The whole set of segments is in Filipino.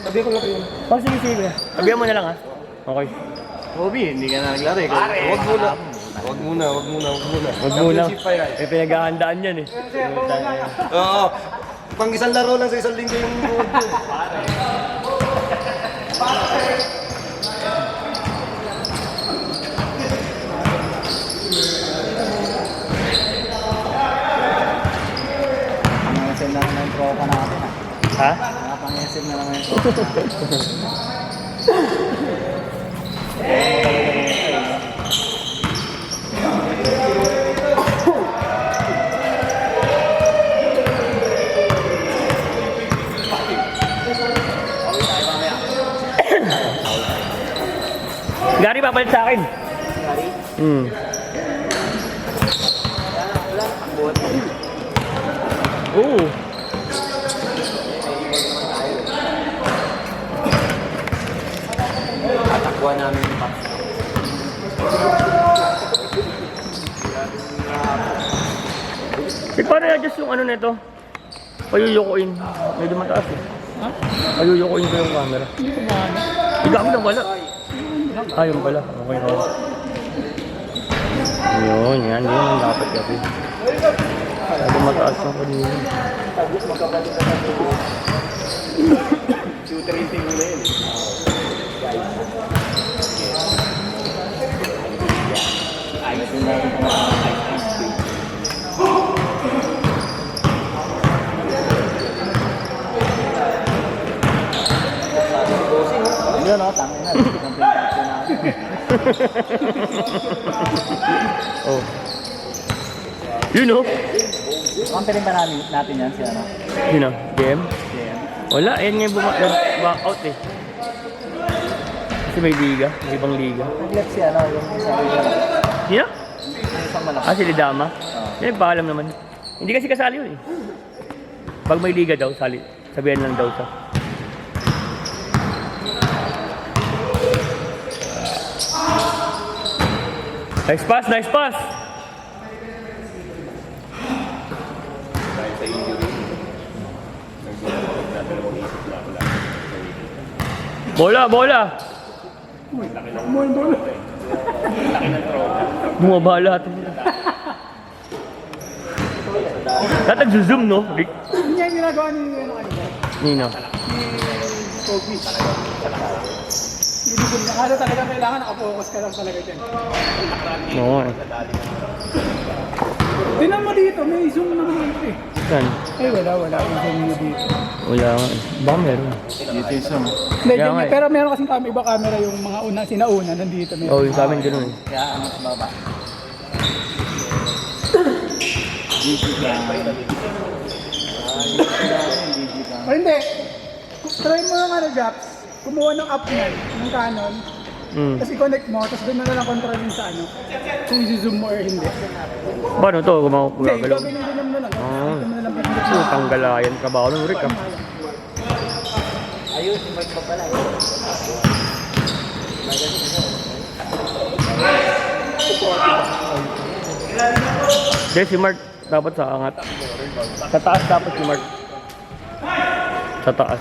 Sabi ko lang yun. Oh, sige, sige. Sabihan mo na lang ha. Okay. Obi, hindi ka na naglaro eh. Huwag muna. Huwag muna. Huwag muna. May pinag-ahandaan yan eh. Oo. Pang isang laro lang sa isang linggo yung huwag ko. Pangisim na naman yung tropa natin ah. Ha? Pangisim na naman yung tropa natin. Gary, papalit sa akin. Oo. Tatakbuhan namin yung pack. Paano i-adjust yung ano nito? Payuyukuin. Medyo mataas eh. Ha? Payuyukuin ko yung camera. Hindi ko maano. Hindi ako nang wala. Yun pala. Okay, okay. Yun, yan ang dapat gawin. Medyo mataas yung kanina. Shooter yung tingin na yun. Ayos na natin kung ice cream. Yun o, tangin na. Komplementary natin. Oh. Yun oh. Kampirin ba natin yan si ano? Yun oh. Game? JM? Wala. Ayan nga yung back out eh. Kasi may liga. May ibang liga. Nag-left si ano, yung isang liga. Sino? Yung isang malaki. Si Lidama. Yan, paalam naman. Hindi kasi kasali yun eh. Pag may liga daw, sabihan lang daw siya. Nice pass, nice pass! Bola, bola! Bumaba lahat. Tatag zoom no? Rick? Hindi yung ginagawa ni ano kanina. Nino. Ni Kobe. Ano talaga kailangan nakapokus ka lang talaga dyan. Oo eh. Tinan mo dito, may zoom naman dito eh. Saan? Ay wala yung zoom mo dito. Wala nga eh. Baka meron. Dito yung zoom. Hindi, Kaya nga eh. pero meron kasing iba camera yung mga sinauna nandito. Meron. Oo, yung sa amin ganun eh. Kaya ano sa baba? O hindi, try mo yung Japs, kumuha ng app niyan, ng Canon, tapos i-connect mo, tapos doon na lang control yun sa ano, kung i-zoom mo or hindi. Paano to? Hindi, Gumagalaw? gagawin mo na lang. Oo. Ito mo na lang pindot. Tanggalayan ka ba ako ng Rick ah? Ayun, si Mike pa pala. Hindi, si Mark dapat sa angat. Sa taas dapat si Mark. Sa taas.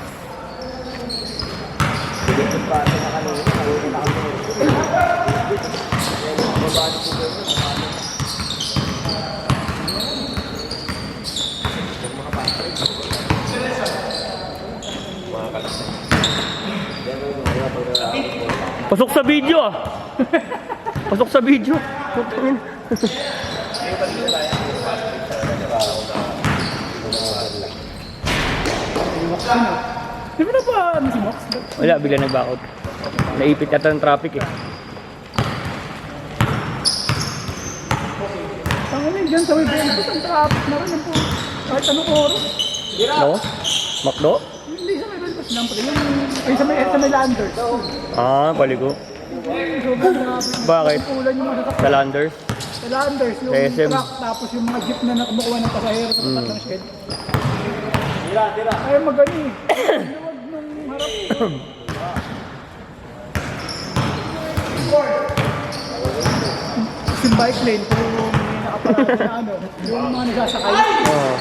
Pasok sa video ah. Pasok sa video. Di ba na ba ano si Mox? Wala, bigla nag-back out. Naipit yata ng traffic eh. Tangan na dyan sa may benefit, ang traffic na rin po. Kahit anong oras. No? Makdo? Hindi sa may benefit lang pala. Sa may Landers. Ah, paligo. Sobrang traffic. Bakit? Ulan yung mga Sa Landers? Sa Landers, yung SM. truck, tapos yung mga jeep na kumukuha ng pasahero sa tapat ng shed. Ayaw magani. Luwag nung harap. Yung bike lane, kung may nakaparado na ano, yung mga nagsasakay. Oo.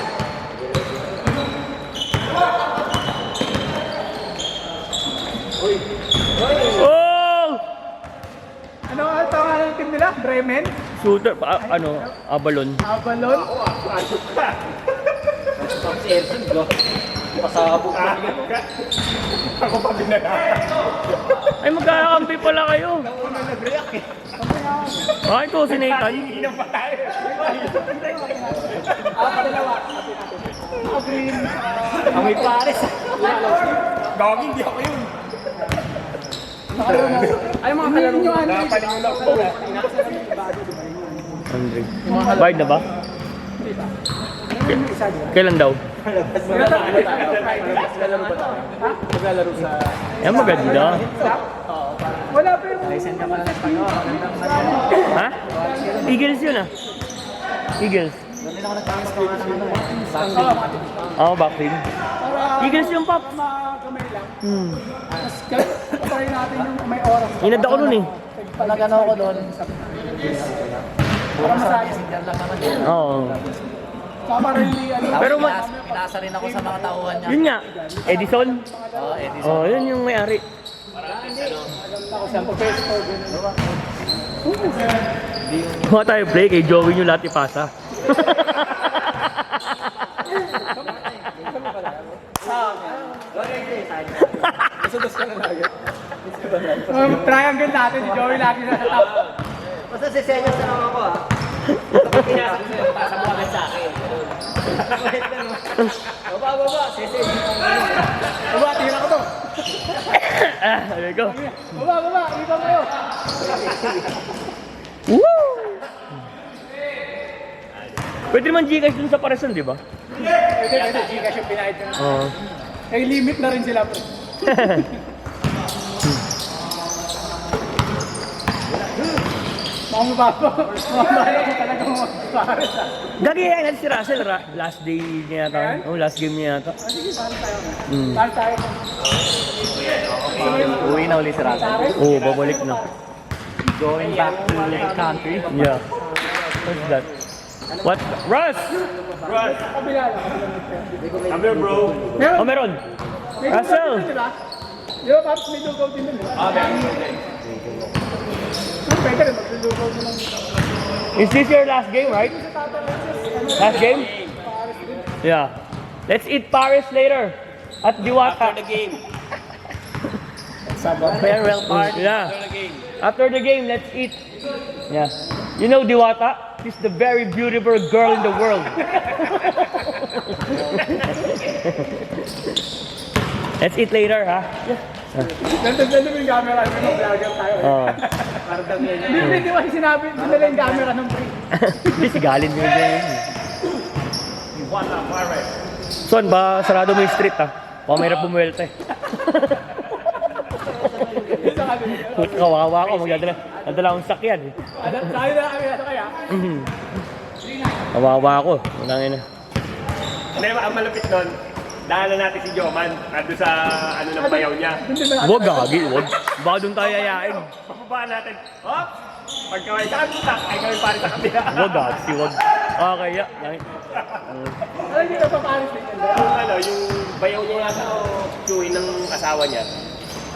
Bremen? Shooter, Abalon. Avalon? Tapos Erson, go. Pasabog na yan. Ako pa binala. Ay, magkakampi pala kayo. Ay, ito, si Nathan. Ang may pares. Gagi, hindi ako yun. Ay, mga kalaro nyo. Napalingon ako. Andre. Bayad na ba? Kailan daw? Maglalaro sa... Eh, maganda. Wala pa yung... Send ka pala ng Espanyol. Ha? Eagles yun ah. Eagles. Doon din ako nagtangis ko nga ng ano. Backfield. Eagles yung pop. Makamay lang. Tapos Try natin yung may oras. inad ako nun eh. Pag nag-ano ako doon, Para masaya. messenger lang naman. Oo. Tama rin yung Pero Pinasa rin ako sa mga tauhan niya. yun nga, Edison. Oo, Edison. Oh, yun yung may-ari. ako sa professor. Kuha tayo play kay Joey yung lahat ipasa. Triangle natin si Joey lagi na sa top. Basta si Senyo sa lang ako ah. Kapag pinasa ko sa'yo, pasa mo agad sa akin. Baba, Senyo. Baba, tingnan ko to. There you go. Baba, ibang kayo. Woo! Pwede naman Gcash dun sa Parason, di ba? Pwede, Gcash yung pinahid nyo. Oo. May limit na rin sila. Mga baba. Mga baba ko talaga mga pares ah. Gagi yan si Russell, last day niya yata. Oh, last game niya yata. Sige, paano tayo? Mm. Paano tayo? Uwi na ulit si Russell. Oo, babalik na. Going back to the country. Yeah. What's that? What? Russ! Kabila lang. Come here, bro. Meron. Oh, meron. May Russell! dugout din, di ba? Di ba, Paps? May dugout din dun, di ba? Pwede rin, magdudugout din lang. Is this your last game, right? Last game? Yeah. Let's eat Paris later. At Diwata. After the game. Farewell party. Yeah. After the game. After the game, let's eat. Yeah. You know Diwata? She's the very beautiful girl in the world. Let's eat later, ha? Nandun yung camera, may mag-vlogger tayo. Oh. Hindi ba sinabi, dinala yung camera ng pre. Hindi, sigalin mo yun. Son, ba sarado mo yung street, ha? Baka mahirap bumuelta eh. Kawawa ko, magdadala akong sakyan eh. Sabi na kami nasa kaya. Kawawa ako, nangin na. Hindi, ang malapit nun, daanan natin si Joman at doon sa ano ng bayaw niya. Huwag gagi, huwag. Baka doon tayo yayain. Pababaan natin. Hop! Pagka may saan tutak, ay kami pare sa kabila. Huwag gagi, huwag. Okay, ya. Alam niyo na pa Paris din yun. Yung ano, yung bayaw niya yata o chewin ng asawa niya.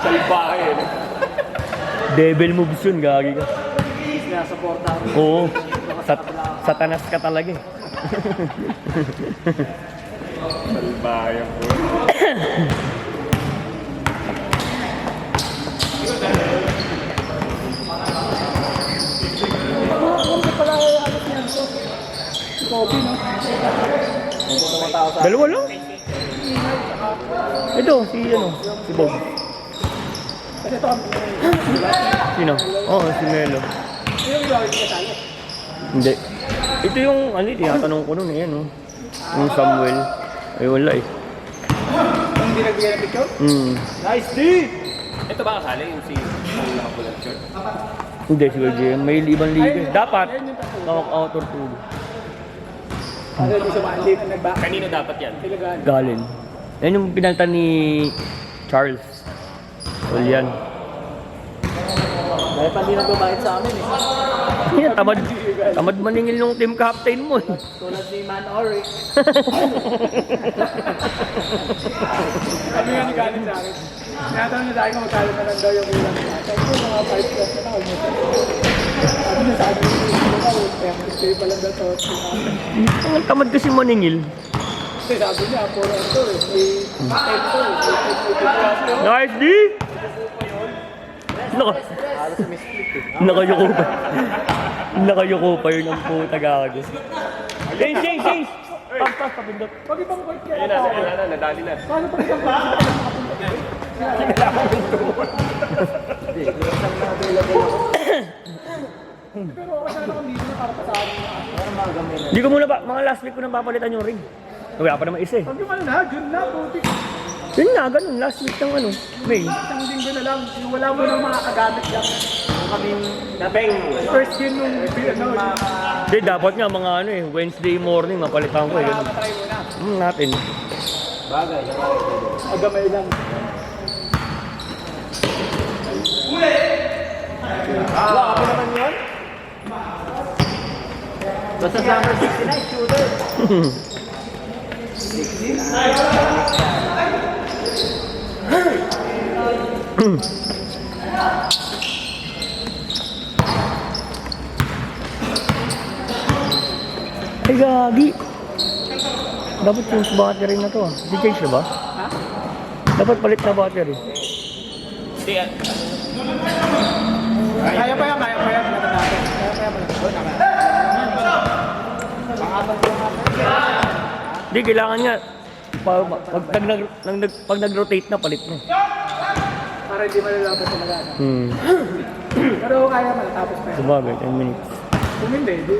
Sa bahay eh. Devil moves yun, gagi ka. Sinasuporta ako. Oo. Satanas ka talaga eh. Sa bahay ako. Hindi pala alas niyan to. Si Kobe, no? Dalawa lang? Ito, si Bob. Kasi ito, Sino? Oo, si Melo. yung gawin ka tayo. Hindi. Ito yung, tinatanong ko nun eh, ano? Yung Samuel. Ay, wala eh. Hindi nagbigay ng picture? Nice D! Ito ba kasali yung si yung nakapulat shirt? Hindi, siguro GM. May ibang liga. Dapat, Tortuga. Ano yung sa Bandi na nagback? Kanino dapat yan? Tilagaan. Galin. Yan yung pinalta ni Charles. Julian. Dahil pa hindi nagbabayad sa amin eh. Yan, tamad maningil nung team captain mo eh. Tulad ni Man Ori. Sabi nga ni nagalit sa akin. Tinatanong niya sa akin kung magkano na lang daw yung ulam niya. Sabi ko, mga 5 plus na ako. Sabi niya sa akin, stay pa lang daw to. Ang tamad kasi maningil. Kasi sabi niya, 4 ito eh. May 10 to eh. Nice D! Nakayuko pa. Nakayuko pa yun ang puta gago. Change! Pas, pabindot. Pag ibang court kaya Ayun na, ayun na, nadali na. paano pag ibang court? Pero okay sana kung dito na para pa sa akin. Hindi ko muna mga last week ko nang papalitan yung ring. Wala pa naman isa eh. Pag yung ano na, June na, putik. Yun nga, ganun. Last week ng May. Isang linggo na lang, yung wala mo nang makakagamit yan. Nabeng. First game nung Hindi, dapat nga mga Wednesday morning mapalitan ko eh. Ganun. try mo na. Natin. Agamay lang. Wala, ako naman yun. Basta summer 69, shooter. Ay, gagi. Dapat yung battery na to ah. Di-change na ba? Ha? Dapat palit na battery. Hindi, Kaya pa yan. Kaya pa yan. Hindi, kailangan nga. Pag nag-rotate na, palit na. Para hindi malalaban talaga. Pero kaya malatapos pa yan. Sabagay, 10 minutes. Kung hindi, di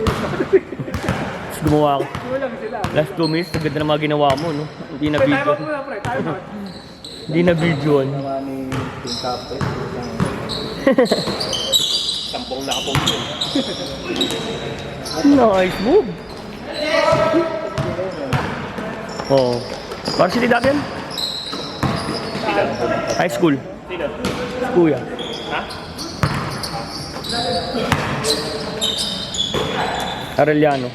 Tapos gumawa ako. kulang sila. Last 2 minutes, ang ganda na mga ginawa mo, no? Hindi na Tayo video. muna pre, tayo muna. Hindi na videoan. sampung nakapong yun. Nice move. Oh. Varsity dati yan? High school. Sino? Kuya. Ha? Arellano.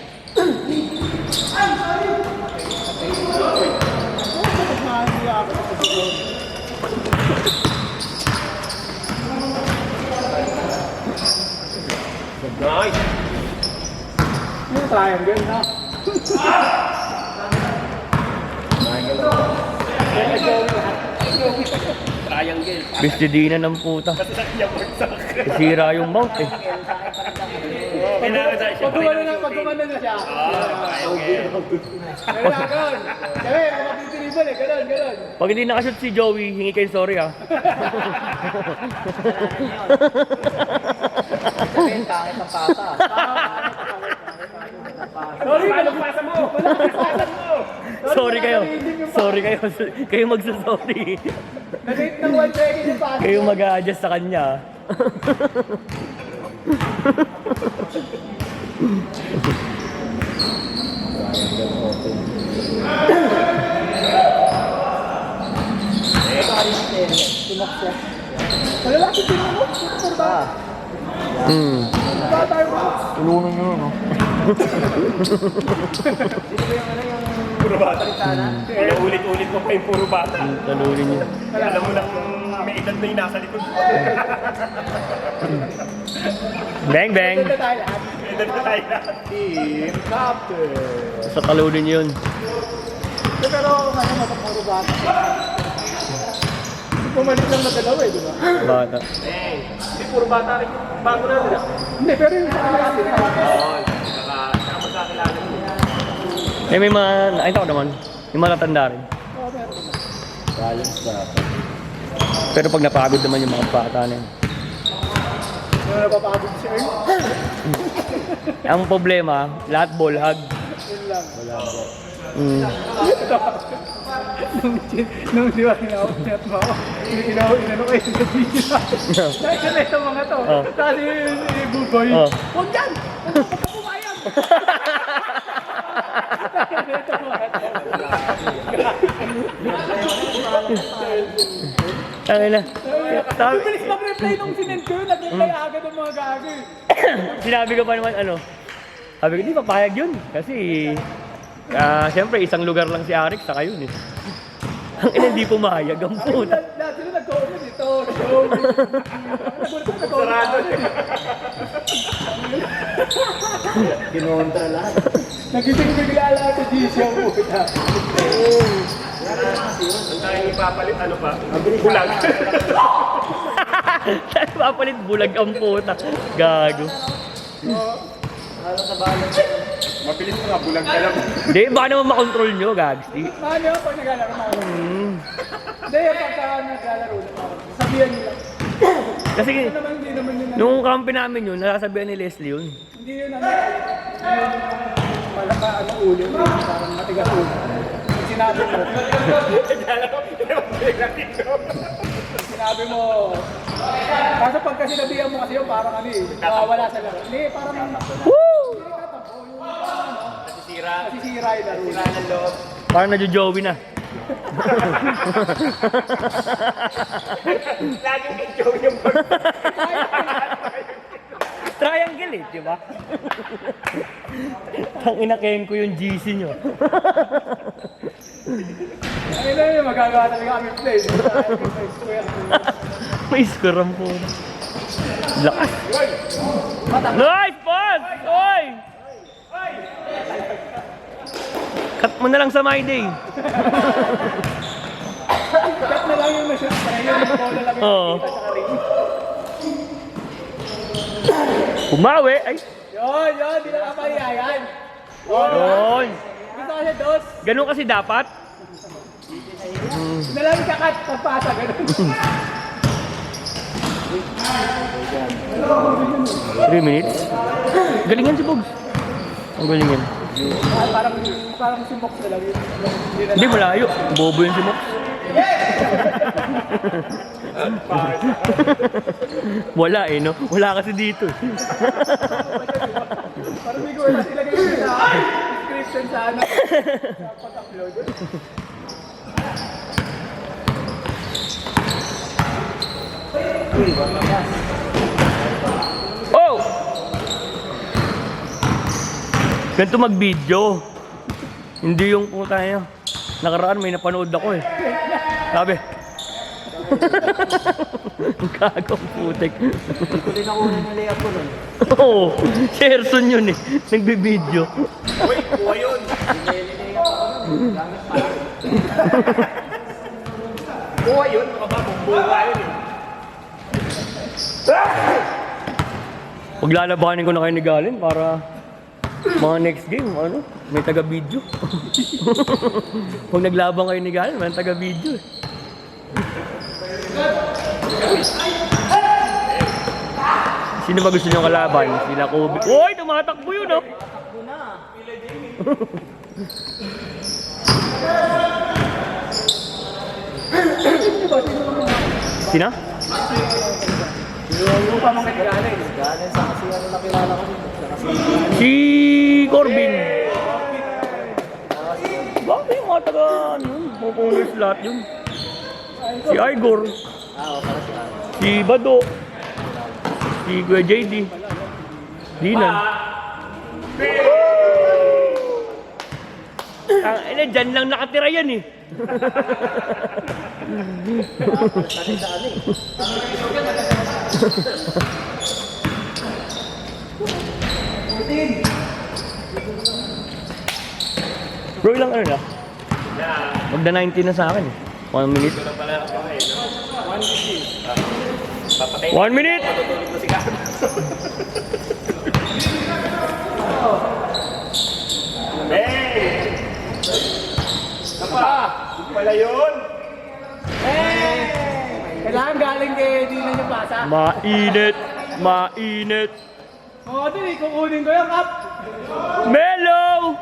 Nice. Yung triangle na. Triangle. Vestidina ng puta. Kasi sa kanya bagsak. Sira yung mount eh. Kailangan sa siya. Pag gumano na siya. Kaya na, ganun. Kaya, mapapitiliban eh, ganun. Pag hindi nakashoot si Joey, hingi kayo sorry ah. Sabihin, pangit ang pasa. Sorry, paano pasa mo? Pasa mo. Sorry kayo. Sorry kayo. Kayo magsasorry. Na-date ng 1 second yung pass. Kayo mag-a-adjust sa kanya. Malalaki din mo. Super ba? Ba tayo mo? Tulungan nyo, no? Puro bata. Ulit-ulit mo pa yung puro bata. Talunin nyo. Alam mo lang may edad na yung nasa likod. Bang, bang! Ganda tayo lahat. May edad na tayo lahat. Team Captain. Sa talunin nyo yun. Pero ano, mapapuro bata. Pumalit lang na dalawa eh, di ba? Bata. Hindi, puro bata rin. Bago na rin. Hindi, pero yung sa kanila natin. Oo, saka magkakilala mo. Eh, may mga, nakita ko naman, yung mga natanda rin. Oo, meron. Pero pag napagod naman yung mga bata na yun. Yung napapagod si Earn. Ang problema, lahat ball hug. Yun lang. Nung di ba kinawag mo ako, inano kayo sa video natin. Dahil sila yung mga to. Oh. Tapos si Buboy, Oh. huwag yan! Huwag ka pumayag! Tangin na. Sabi, Bilis mag-reply nung sinend ko yun, nag-reply agad ang mga gago eh. sinabi ko pa naman sabi ko, di papayag yun. Kasi, siyempre, isang lugar lang si Arik, saka yun eh. Ang ina, hindi pumayag ang puta. Lahat sila nag-comment dito. Sarado. Kinontra lahat. Nagising bigla lahat sa GC ang puta. Ang tayo ipapalit, ano pa? Bulag. Papalit bulag ang puta. Gago. Mabilis mo nga, bulag ka lang. Hindi, baka naman makontrol nyo, gags. Ano yun pag naglalaro na ako? Hindi, pagka naglalaro na ako. Sabihan nila. Kasi Hindi naman yun. nung kampi namin yun, nasasabihan ni Leslie yun. Hindi yun ano. Malaka ano ulo. Parang matigas ulo. Sinabi mo. Sinabi mo. Kaso pagka sinabihan mo kasi yun, parang ano eh. Nawawala sa laro. Hindi, parang nasisira yung laro. Sira ng loob. Parang nadyo-joey na. Laging ikaw yung pag... Triangle eh, di ba? Ang inakayin ko yung GC nyo. Ano na yun, magagawa talaga kami play. May score ang po. Lakas. Nice pass! Oy! Cut mo na lang sa my day. Cut na lang yung na-shoot pa yun. Yung bola lang yung Oo. nakita sa ring. Umawi. Ay. Yun, di na kapahiyayan. Yun. Gusto kasi dos. Ganun kasi dapat. Nalang kakat, pagpasa, ganun. 3 minutes. Galingan si Bogs. Ang galingan. Parang si Mox na lang yun. Hindi, malayo. Bobo yun si Mox. Wala eh, no? Wala kasi dito. Parang hindi ko wala ilagay yun sa description sa ano. Sa pag-upload. Oh! Ganito mag-video. Hindi yung puta niya. Nakaraan may napanood ako eh. Sabi. Ang kagong putek. Huli na una yung layup ko nun. Oo. Sherson yun eh. Nagbibideo. Uy, kuha yun. Kuha yun, makababong yun eh. Paglalabanin ko na kayo ni Galen para mga next game, ano, may taga-video. Pag naglabang kayo ni Galen, may taga-video eh. Sino ba gusto nyo kalaban? Sila Kobe. Uy, tumatakbo yun, oh! Sina? Yung pamangkin galing. Galing sa kasi ano nakilala ko dito. Si Corbin. Bakit yung mga taga, ano, pupuners lahat yun? Si Igor. Si Bado. Si Kuya JD. Dinan. Dyan lang nakatira yan eh. Bro, ilang ano na? Magda 90 na sa akin eh. 1 minute. 1 minute! Hey! Napa! Wala yun! Kailangan galing kay Dina yung pasa. Mainit! Mainit! Oo, din eh, kukunin ko yung cup. Melo!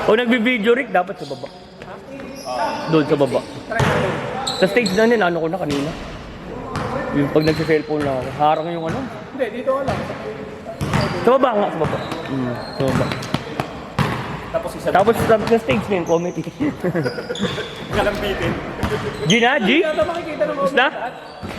Kung nagbi-video Rick, dapat sa baba. Doon sa baba. Sa stage na din, ano ko na kanina. Yung pag nagsa-cellphone na ako, harang yung ano. Hindi, dito ko lang. Sa baba nga, sa baba. Sa baba. Tapos isa Tapos sa stage na yung comedy. kalambitin. G na, G? Hindi ata makikita ng Basta? comment.